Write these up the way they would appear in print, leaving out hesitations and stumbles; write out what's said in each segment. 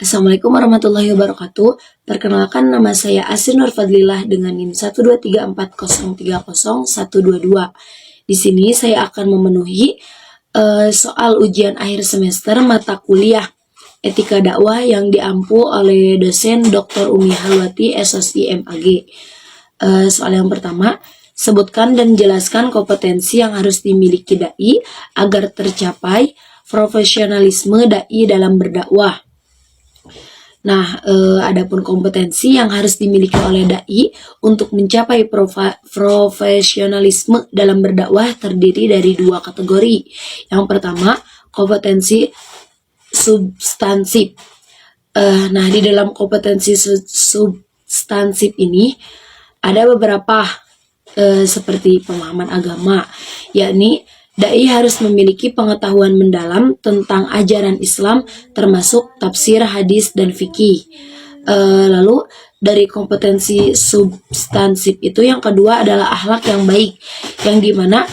Assalamualaikum warahmatullahi wabarakatuh. Perkenalkan, nama saya Asin Nur Fadlilah dengan NIM 12340300122. Di sini saya akan memenuhi soal ujian akhir semester mata kuliah Etika Dakwah yang diampu oleh dosen Dr. Umi Halwati, SOSI MAG. Soal yang pertama, sebutkan dan jelaskan kompetensi yang harus dimiliki dai agar tercapai profesionalisme dai dalam berdakwah. Nah, adapun kompetensi yang harus dimiliki oleh dai untuk mencapai profesionalisme dalam berdakwah terdiri dari dua kategori. Yang pertama, kompetensi substansif. Nah, di dalam kompetensi substansif ini ada beberapa seperti pemahaman agama, yakni dai harus memiliki pengetahuan mendalam tentang ajaran Islam termasuk tafsir, hadis, dan fikih. Lalu dari kompetensi substansif itu yang kedua adalah akhlak yang baik, yang dimana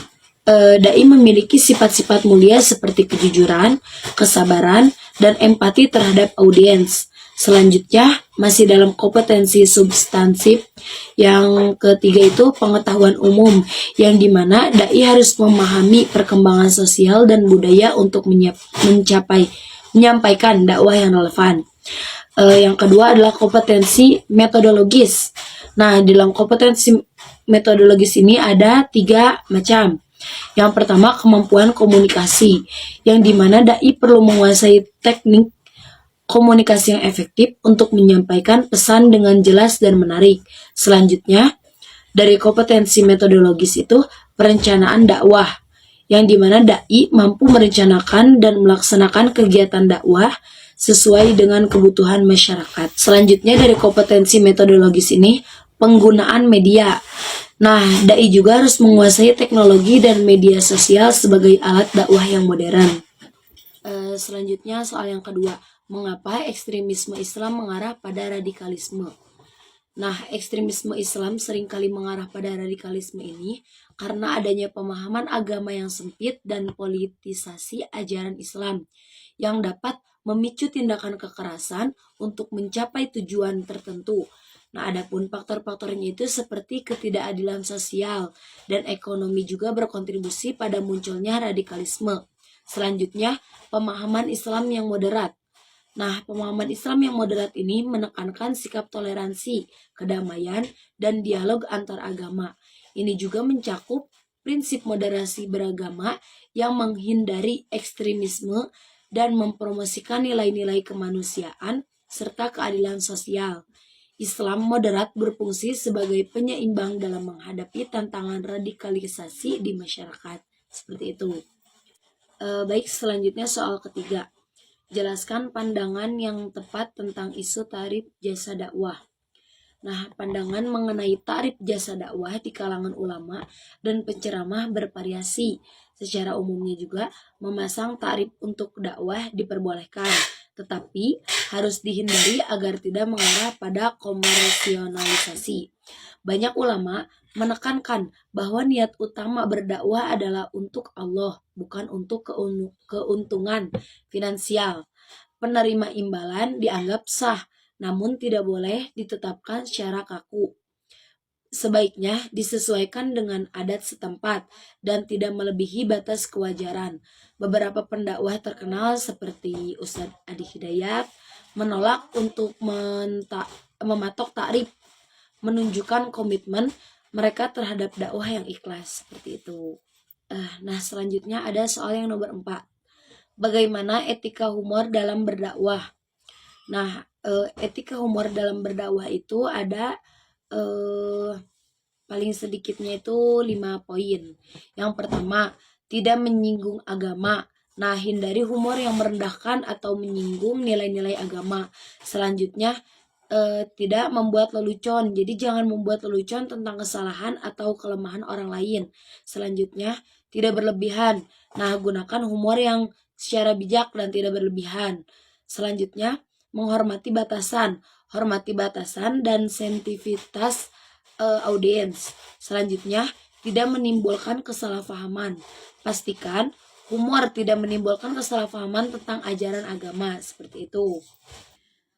dai memiliki sifat-sifat mulia seperti kejujuran, kesabaran, dan empati terhadap audiens. Selanjutnya, masih dalam kompetensi substansif, yang ketiga itu pengetahuan umum, yang dimana dai harus memahami perkembangan sosial dan budaya untuk menyampaikan dakwah yang relevan. Yang kedua adalah kompetensi metodologis. Nah, dalam kompetensi metodologis ini ada 3 macam. Yang pertama, kemampuan komunikasi, yang dimana dai perlu menguasai teknik komunikasi yang efektif untuk menyampaikan pesan dengan jelas dan menarik. Selanjutnya, dari kompetensi metodologis itu perencanaan dakwah, yang dimana dai mampu merencanakan dan melaksanakan kegiatan dakwah sesuai dengan kebutuhan masyarakat. Selanjutnya, dari kompetensi metodologis ini penggunaan media. Nah, dai juga harus menguasai teknologi dan media sosial sebagai alat dakwah yang modern. Selanjutnya, soal yang kedua, mengapa ekstremisme Islam mengarah pada radikalisme? Nah, ekstremisme Islam seringkali mengarah pada radikalisme ini karena adanya pemahaman agama yang sempit dan politisasi ajaran Islam yang dapat memicu tindakan kekerasan untuk mencapai tujuan tertentu. Nah, adapun faktor-faktornya itu seperti ketidakadilan sosial dan ekonomi juga berkontribusi pada munculnya radikalisme. Selanjutnya, pemahaman Islam yang moderat. Nah, pemahaman Islam yang moderat ini menekankan sikap toleransi, kedamaian, dan dialog antar agama. Ini juga mencakup prinsip moderasi beragama yang menghindari ekstremisme dan mempromosikan nilai-nilai kemanusiaan serta keadilan sosial. Islam moderat berfungsi sebagai penyeimbang dalam menghadapi tantangan radikalisasi di masyarakat. Seperti itu. Baik, selanjutnya soal ketiga. Jelaskan pandangan yang tepat tentang isu tarif jasa dakwah. Nah, pandangan mengenai tarif jasa dakwah di kalangan ulama dan penceramah bervariasi. Secara umumnya juga memasang tarif untuk dakwah diperbolehkan, tetapi harus dihindari agar tidak mengarah pada komersionalisasi. Banyak ulama menekankan bahwa niat utama berdakwah adalah untuk Allah, bukan untuk keuntungan finansial. Penerima imbalan dianggap sah, namun tidak boleh ditetapkan secara kaku. Sebaiknya disesuaikan dengan adat setempat dan tidak melebihi batas kewajaran. Beberapa pendakwah terkenal seperti Ustadz Adi Hidayat menolak untuk mematok tarif, menunjukkan komitmen mereka terhadap dakwah yang ikhlas. Seperti itu. Nah, selanjutnya ada soal yang nomor 4. Bagaimana etika humor dalam berdakwah? Nah, etika humor dalam berdakwah itu ada paling sedikitnya itu 5 poin. Yang pertama, tidak menyinggung agama. Nah, hindari humor yang merendahkan atau menyinggung nilai-nilai agama. Selanjutnya, tidak membuat lelucon. Jadi jangan membuat lelucon tentang kesalahan atau kelemahan orang lain. Selanjutnya, tidak berlebihan. Nah, gunakan humor yang secara bijak dan tidak berlebihan. Selanjutnya, menghormati batasan. Hormati batasan dan sensitivitas audiens. Selanjutnya, tidak menimbulkan kesalahpahaman. Pastikan humor tidak menimbulkan kesalahpahaman tentang ajaran agama. Seperti itu.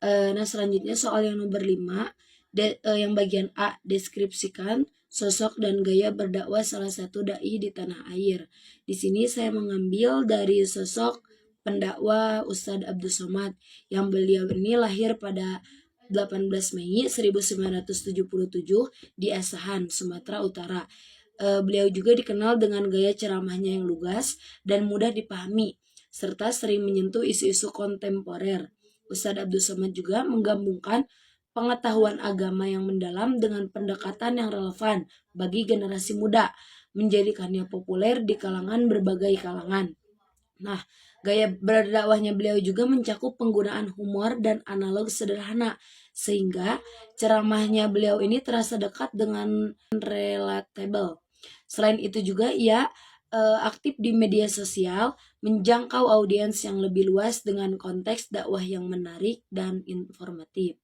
Nah, selanjutnya soal yang nomor 5, yang bagian A, deskripsikan sosok dan gaya berdakwah salah satu dai di tanah air. Di sini saya mengambil dari sosok pendakwah Ustadz Abdul Somad, yang beliau ini lahir pada 18 Mei 1977 di Asahan, Sumatera Utara. Beliau juga dikenal dengan gaya ceramahnya yang lugas dan mudah dipahami, serta sering menyentuh isu-isu kontemporer. Ustadz Abdul Somad juga menggabungkan pengetahuan agama yang mendalam dengan pendekatan yang relevan bagi generasi muda, menjadikannya populer di kalangan berbagai kalangan. Nah, gaya berdakwahnya beliau juga mencakup penggunaan humor dan analog sederhana, sehingga ceramahnya beliau ini terasa dekat dengan relatable. Selain itu juga ia aktif di media sosial, menjangkau audiens yang lebih luas dengan konteks dakwah yang menarik dan informatif.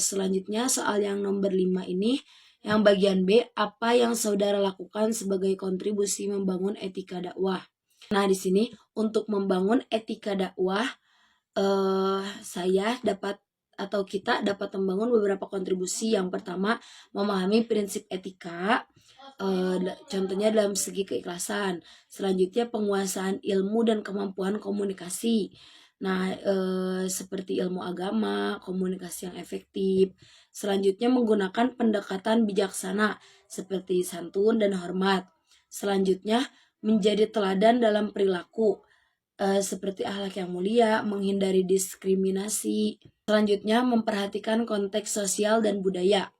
Selanjutnya soal yang nomor 5 ini, yang bagian B, apa yang saudara lakukan sebagai kontribusi membangun etika dakwah? Nah, di sini untuk membangun etika dakwah, saya dapat atau kita dapat membangun beberapa kontribusi. Yang pertama, memahami prinsip etika, contohnya dalam segi keikhlasan. Selanjutnya, penguasaan ilmu dan kemampuan komunikasi. Nah, seperti ilmu agama, komunikasi yang efektif. Selanjutnya, menggunakan pendekatan bijaksana seperti santun dan hormat. Selanjutnya, menjadi teladan dalam perilaku, seperti akhlak yang mulia, menghindari diskriminasi. Selanjutnya, memperhatikan konteks sosial dan budaya.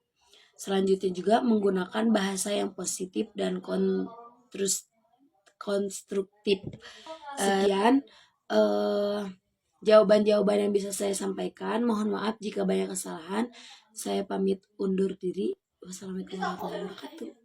Selanjutnya juga menggunakan bahasa yang positif dan konstruktif. Sekian jawaban-jawaban yang bisa saya sampaikan. Mohon maaf jika banyak kesalahan. Saya pamit undur diri. Wassalamualaikum warahmatullahi wabarakatuh.